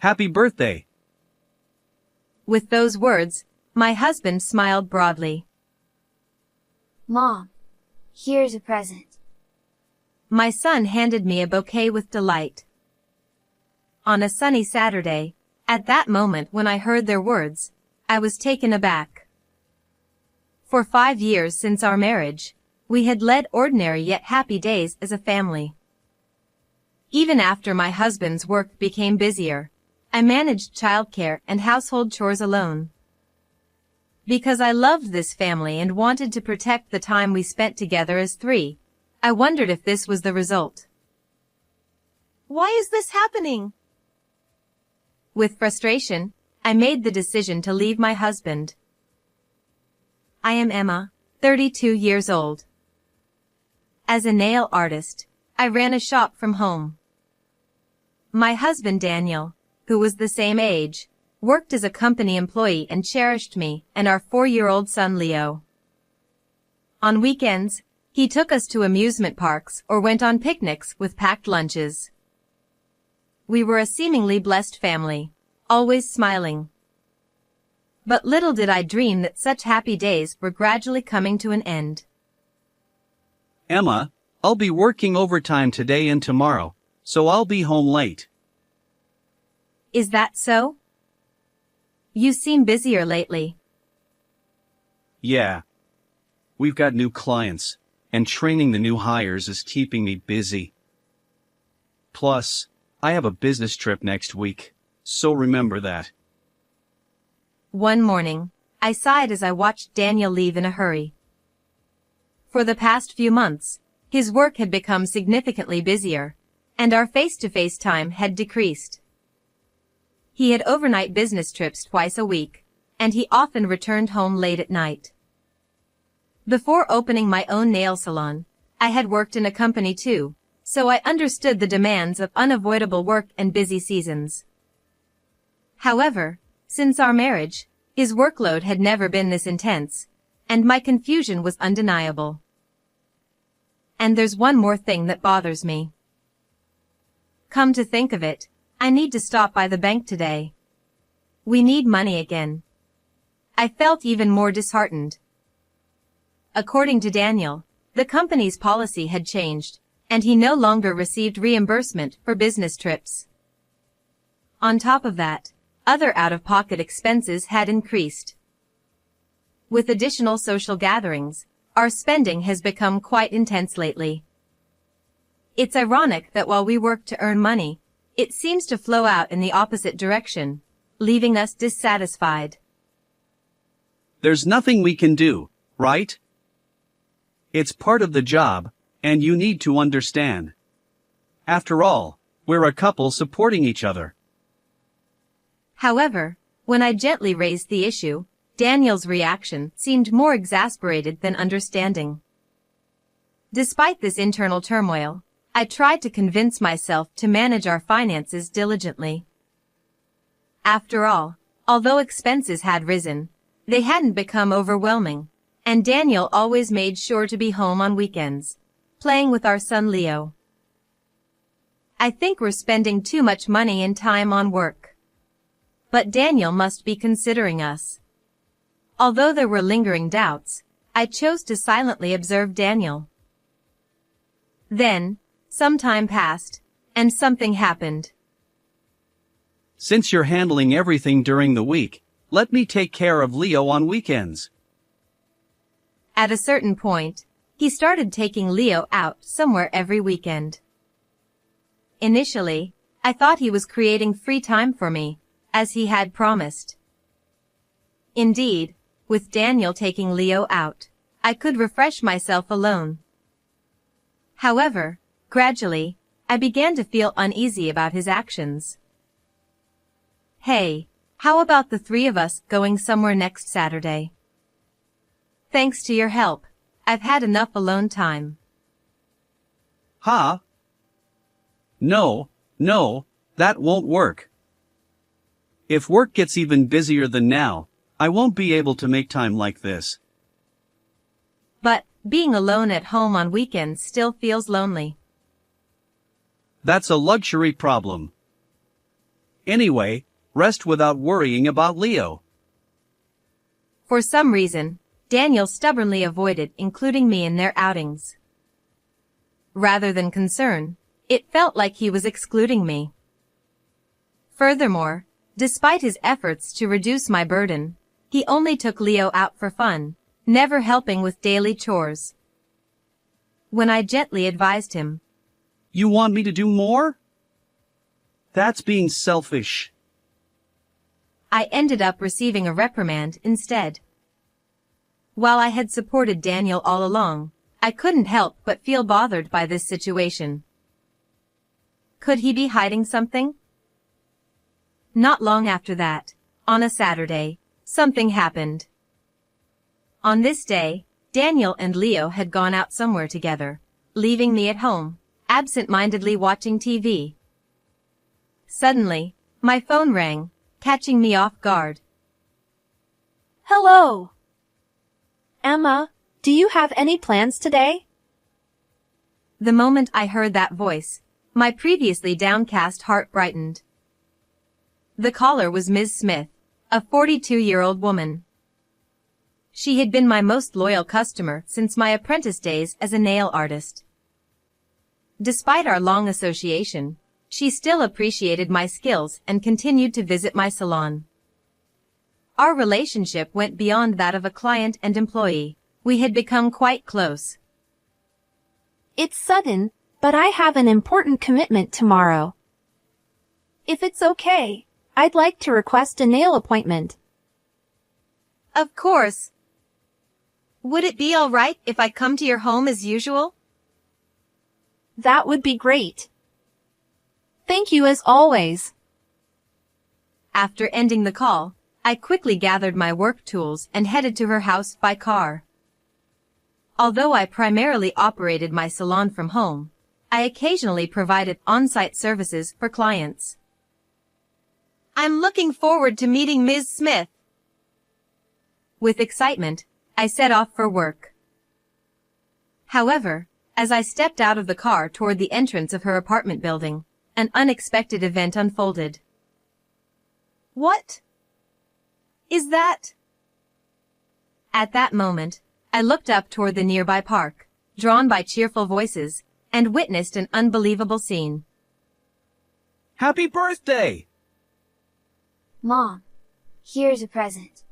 Happy birthday. With those words, my husband smiled broadly. Mom, here's a present. My son handed me a bouquet with delight. On a sunny Saturday, at that moment when I heard their words, I was taken aback. For 5 years since our marriage, we had led ordinary yet happy days as a family. Even after my husband's work became busier, I managed childcare and household chores alone. Because I loved this family and wanted to protect the time we spent together as three, I wondered if this was the result. Why is this happening? With frustration, I made the decision to leave my husband. I am Emma, 32 years old. As a nail artist, I ran a shop from home. My husband Daniel, who was the same age, worked as a company employee and cherished me and our 4-year-old son Leo. On weekends, he took us to amusement parks or went on picnics with packed lunches. We were a seemingly blessed family, always smiling. But little did I dream that such happy days were gradually coming to an end. Emma, I'll be working overtime today and tomorrow, so I'll be home late. Is that so? You seem busier lately. Yeah. We've got new clients, and training the new hires is keeping me busy. Plus, I have a business trip next week, so remember that. One morning, I sighed as I watched Daniel leave in a hurry. For the past few months, his work had become significantly busier, and our face-to-face time had decreased. He had overnight business trips twice a week, and he often returned home late at night. Before opening my own nail salon, I had worked in a company too, so I understood the demands of unavoidable work and busy seasons. However, since our marriage, his workload had never been this intense, and my confusion was undeniable. And there's one more thing that bothers me. Come to think of it, I need to stop by the bank today. We need money again. I felt even more disheartened. According to Daniel, the company's policy had changed, and he no longer received reimbursement for business trips. On top of that, other out-of-pocket expenses had increased. With additional social gatherings, our spending has become quite intense lately. It's ironic that while we work to earn money, it seems to flow out in the opposite direction, leaving us dissatisfied. There's nothing we can do, right? It's part of the job, and you need to understand. After all, we're a couple supporting each other. However, when I gently raised the issue, Daniel's reaction seemed more exasperated than understanding. Despite this internal turmoil, I tried to convince myself to manage our finances diligently. After all, although expenses had risen, they hadn't become overwhelming, and Daniel always made sure to be home on weekends, playing with our son Leo. I think we're spending too much money and time on work. But Daniel must be considering us. Although there were lingering doubts, I chose to silently observe Daniel. Then, some time passed, and something happened. Since you're handling everything during the week, let me take care of Leo on weekends. At a certain point, he started taking Leo out somewhere every weekend. Initially, I thought he was creating free time for me, as he had promised. Indeed, with Daniel taking Leo out, I could refresh myself alone. However, gradually, I began to feel uneasy about his actions. Hey, how about the three of us going somewhere next Saturday? Thanks to your help, I've had enough alone time. Huh? No, that won't work. If work gets even busier than now, I won't be able to make time like this. But, being alone at home on weekends still feels lonely. That's a luxury problem. Anyway, rest without worrying about Leo. For some reason, Daniel stubbornly avoided including me in their outings. Rather than concern, it felt like he was excluding me. Furthermore, despite his efforts to reduce my burden, he only took Leo out for fun, never helping with daily chores. When I gently advised him, You want me to do more? That's being selfish. I ended up receiving a reprimand instead. While I had supported Daniel all along, I couldn't help but feel bothered by this situation. Could he be hiding something? Not long after that, on a Saturday, something happened. On this day, Daniel and Leo had gone out somewhere together, leaving me at home, absent-mindedly watching TV. Suddenly, my phone rang, catching me off guard. Hello. Emma, do you have any plans today? The moment I heard that voice, my previously downcast heart brightened. The caller was Ms. Smith, a 42-year-old woman. She had been my most loyal customer since my apprentice days as a nail artist. Despite our long association, she still appreciated my skills and continued to visit my salon. Our relationship went beyond that of a client and employee. We had become quite close. It's sudden, but I have an important commitment tomorrow. If it's okay, I'd like to request a nail appointment. Of course. Would it be all right if I come to your home as usual? That would be great. Thank you as always. After ending the call, I quickly gathered my work tools and headed to her house by car. Although I primarily operated my salon from home, I occasionally provided on-site services for clients. I'm looking forward to meeting Ms. Smith. With excitement, I set off for work. However, as I stepped out of the car toward the entrance of her apartment building, an unexpected event unfolded. What is that? At that moment, I looked up toward the nearby park, drawn by cheerful voices, and witnessed an unbelievable scene. Happy birthday! Mom, here's a present.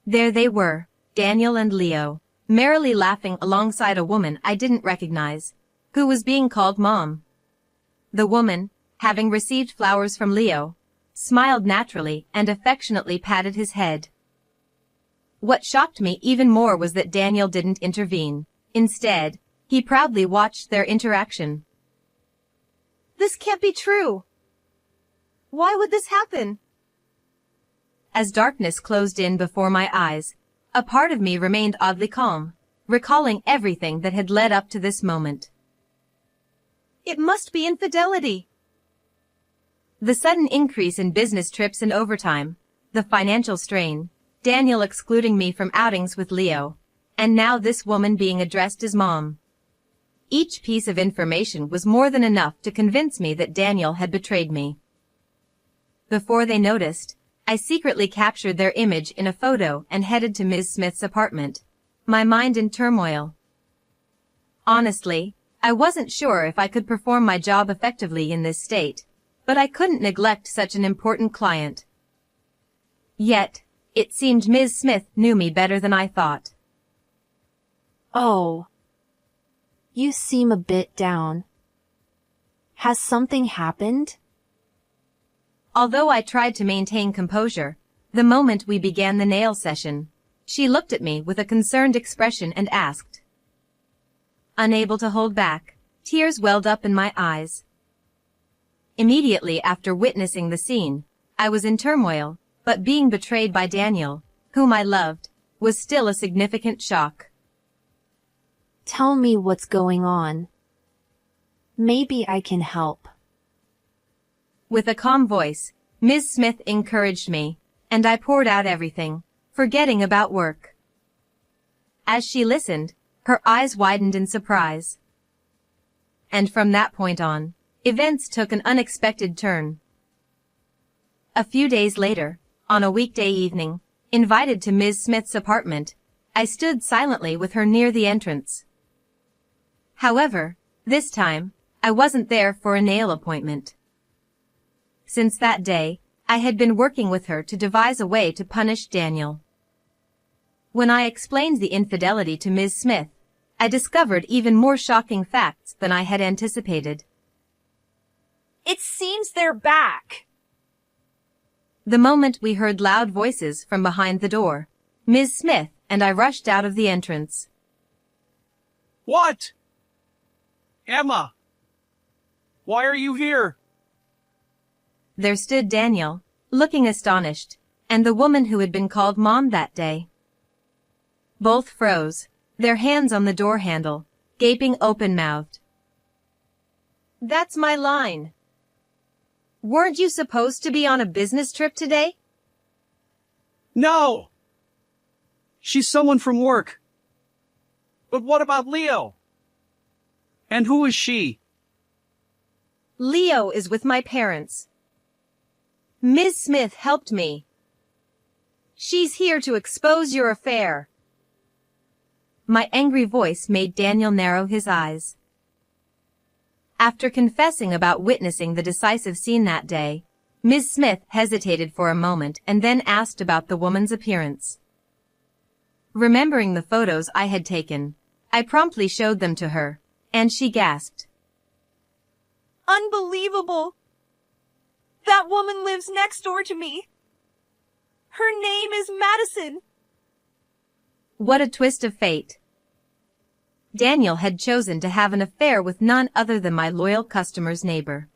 There they were, Daniel and Leo, merrily laughing alongside a woman I didn't recognize, who was being called Mom. The woman, having received flowers from Leo, smiled naturally and affectionately patted his head. What shocked me even more was that Daniel didn't intervene. Instead, he proudly watched their interaction. This can't be true. Why would this happen? As darkness closed in before my eyes, a part of me remained oddly calm, recalling everything that had led up to this moment. It must be infidelity. The sudden increase in business trips and overtime, the financial strain, Daniel excluding me from outings with Leo, and now this woman being addressed as Mom. Each piece of information was more than enough to convince me that Daniel had betrayed me. Before they noticed, I secretly captured their image in a photo and headed to Ms. Smith's apartment, my mind in turmoil. Honestly, I wasn't sure if I could perform my job effectively in this state, but I couldn't neglect such an important client. Yet, it seemed Ms. Smith knew me better than I thought. Oh. You seem a bit down. Has something happened? Although I tried to maintain composure, the moment we began the nail session, she looked at me with a concerned expression and asked. Unable to hold back, tears welled up in my eyes. Immediately after witnessing the scene, I was in turmoil, but being betrayed by Daniel, whom I loved, was still a significant shock. Tell me what's going on. Maybe I can help. With a calm voice, Ms. Smith encouraged me, and I poured out everything, forgetting about work. As she listened, her eyes widened in surprise. And from that point on, events took an unexpected turn. A few days later, on a weekday evening, invited to Ms. Smith's apartment, I stood silently with her near the entrance. However, this time, I wasn't there for a nail appointment. Since that day, I had been working with her to devise a way to punish Daniel. When I explained the infidelity to Ms. Smith, I discovered even more shocking facts than I had anticipated. It seems they're back. The moment we heard loud voices from behind the door, Ms. Smith and I rushed out of the entrance. What? Emma! Why are you here? There stood Daniel, looking astonished, and the woman who had been called Mom that day. Both froze, their hands on the door handle, gaping open-mouthed. That's my line. Weren't you supposed to be on a business trip today? No! She's someone from work. But what about Leo? And who is she? Leo is with my parents. Ms. Smith helped me. She's here to expose your affair. My angry voice made Daniel narrow his eyes. After confessing about witnessing the decisive scene that day, Ms. Smith hesitated for a moment and then asked about the woman's appearance. Remembering the photos I had taken, I promptly showed them to her, and she gasped. Unbelievable! That woman lives next door to me. Her name is Madison. What a twist of fate. Daniel had chosen to have an affair with none other than my loyal customer's neighbor.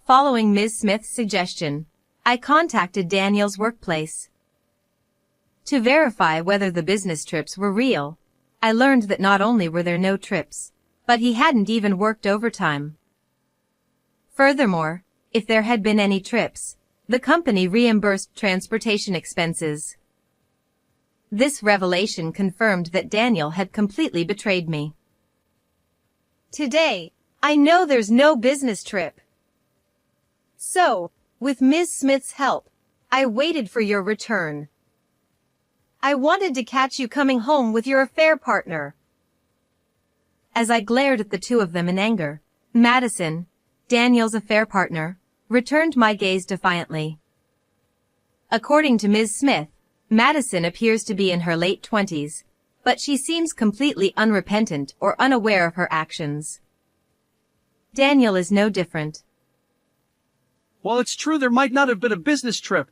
Following Ms. Smith's suggestion, I contacted Daniel's workplace. To verify whether the business trips were real, I learned that not only were there no trips, but he hadn't even worked overtime. Furthermore, if there had been any trips, the company reimbursed transportation expenses. This revelation confirmed that Daniel had completely betrayed me. Today, I know there's no business trip. So, with Ms. Smith's help, I waited for your return. I wanted to catch you coming home with your affair partner. As I glared at the two of them in anger, Madison, Daniel's affair partner, returned my gaze defiantly. According to Ms. Smith, Madison appears to be in her late 20s, but she seems completely unrepentant or unaware of her actions. Daniel is no different. Well, it's true there might not have been a business trip.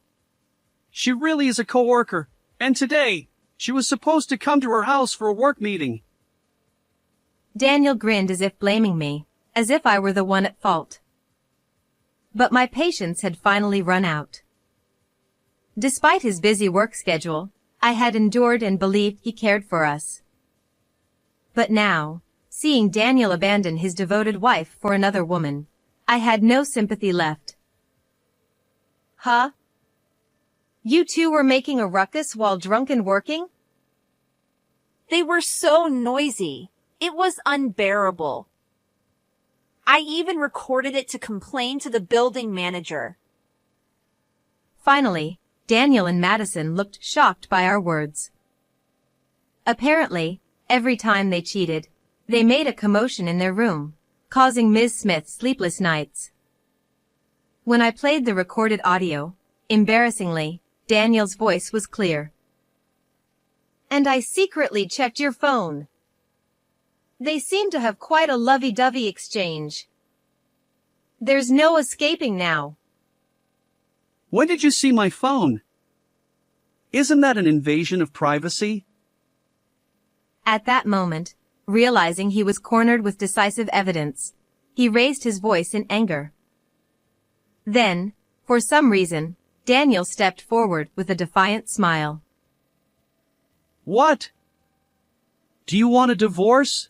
She really is a coworker, and today, she was supposed to come to her house for a work meeting. Daniel grinned as if blaming me, as if I were the one at fault. But my patience had finally run out. Despite his busy work schedule, I had endured and believed he cared for us. But now, seeing Daniel abandon his devoted wife for another woman, I had no sympathy left. Huh? You two were making a ruckus while drunk and working? They were so noisy. It was unbearable. I even recorded it to complain to the building manager. Finally, Daniel and Madison looked shocked by our words. Apparently, every time they cheated, they made a commotion in their room, causing Ms. Smith sleepless nights. When I played the recorded audio, embarrassingly, Daniel's voice was clear. And I secretly checked your phone. They seem to have quite a lovey-dovey exchange. There's no escaping now. When did you see my phone? Isn't that an invasion of privacy? At that moment, realizing he was cornered with decisive evidence, he raised his voice in anger. Then, for some reason, Daniel stepped forward with a defiant smile. What? Do you want a divorce?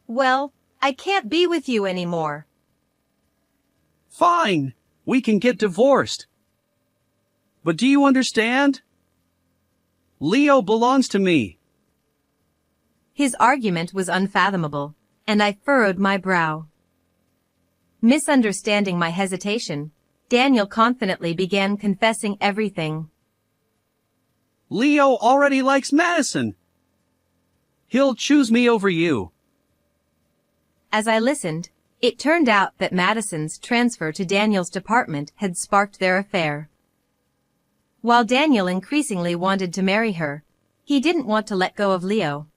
Well, I can't be with you anymore. Fine, we can get divorced. But do you understand? Leo belongs to me. His argument was unfathomable, and I furrowed my brow. Misunderstanding my hesitation, Daniel confidently began confessing everything. Leo already likes Madison. He'll choose me over you. As I listened, it turned out that Madison's transfer to Daniel's department had sparked their affair. While Daniel increasingly wanted to marry her, he didn't want to let go of Leo.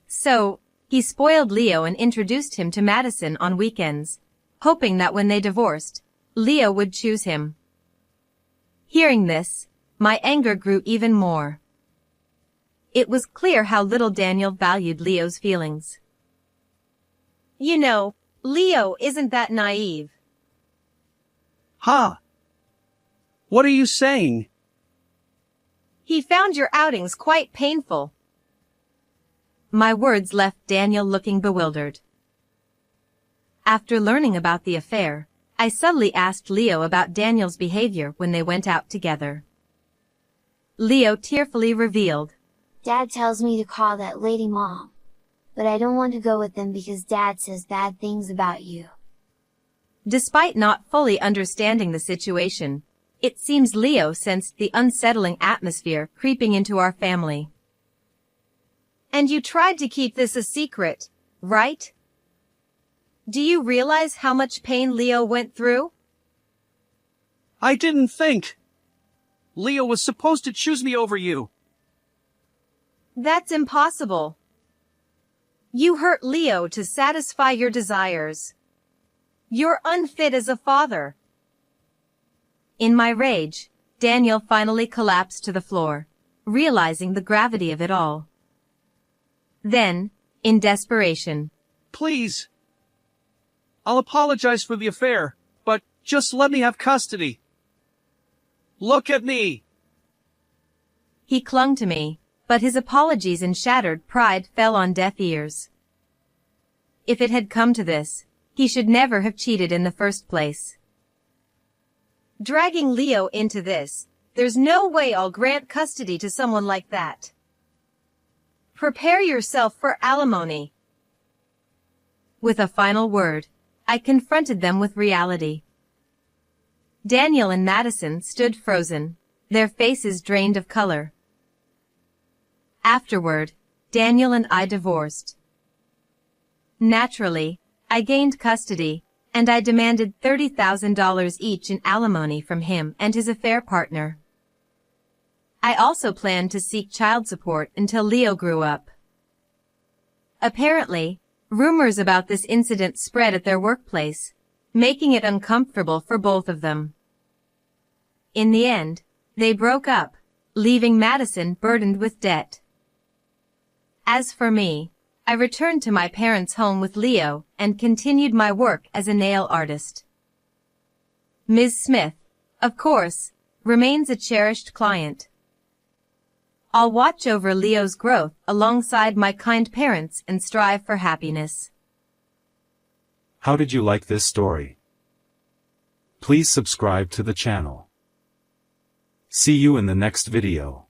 So, he spoiled Leo and introduced him to Madison on weekends, hoping that when they divorced, Leo would choose him. Hearing this, my anger grew even more. It was clear how little Daniel valued Leo's feelings. You know, Leo isn't that naive. Huh? What are you saying? He found your outings quite painful. My words left Daniel looking bewildered. After learning about the affair, I subtly asked Leo about Daniel's behavior when they went out together. Leo tearfully revealed, Dad tells me to call that lady Mom. But I don't want to go with them because Dad says bad things about you. Despite not fully understanding the situation, it seems Leo sensed the unsettling atmosphere creeping into our family. And you tried to keep this a secret, right? Do you realize how much pain Leo went through? I didn't think. Leo was supposed to choose me over you. That's impossible. You hurt Leo to satisfy your desires. You're unfit as a father. In my rage, Daniel finally collapsed to the floor, realizing the gravity of it all. Then, in desperation, Please. I'll apologize for the affair, but just let me have custody. Look at me. he clung to me, but his apologies and shattered pride fell on deaf ears. If it had come to this, he should never have cheated in the first place. Dragging Leo into this, there's no way I'll grant custody to someone like that. Prepare yourself for alimony. With a final word, I confronted them with reality. Daniel and Madison stood frozen, their faces drained of color. Afterward, Daniel and I divorced. Naturally, I gained custody, and I demanded $30,000 each in alimony from him and his affair partner. I also planned to seek child support until Leo grew up. Apparently, rumors about this incident spread at their workplace, making it uncomfortable for both of them. In the end, they broke up, leaving Madison burdened with debt. As for me, I returned to my parents' home with Leo and continued my work as a nail artist. Ms. Smith, of course, remains a cherished client. I'll watch over Leo's growth alongside my kind parents and strive for happiness. How did you like this story? Please subscribe to the channel. See you in the next video.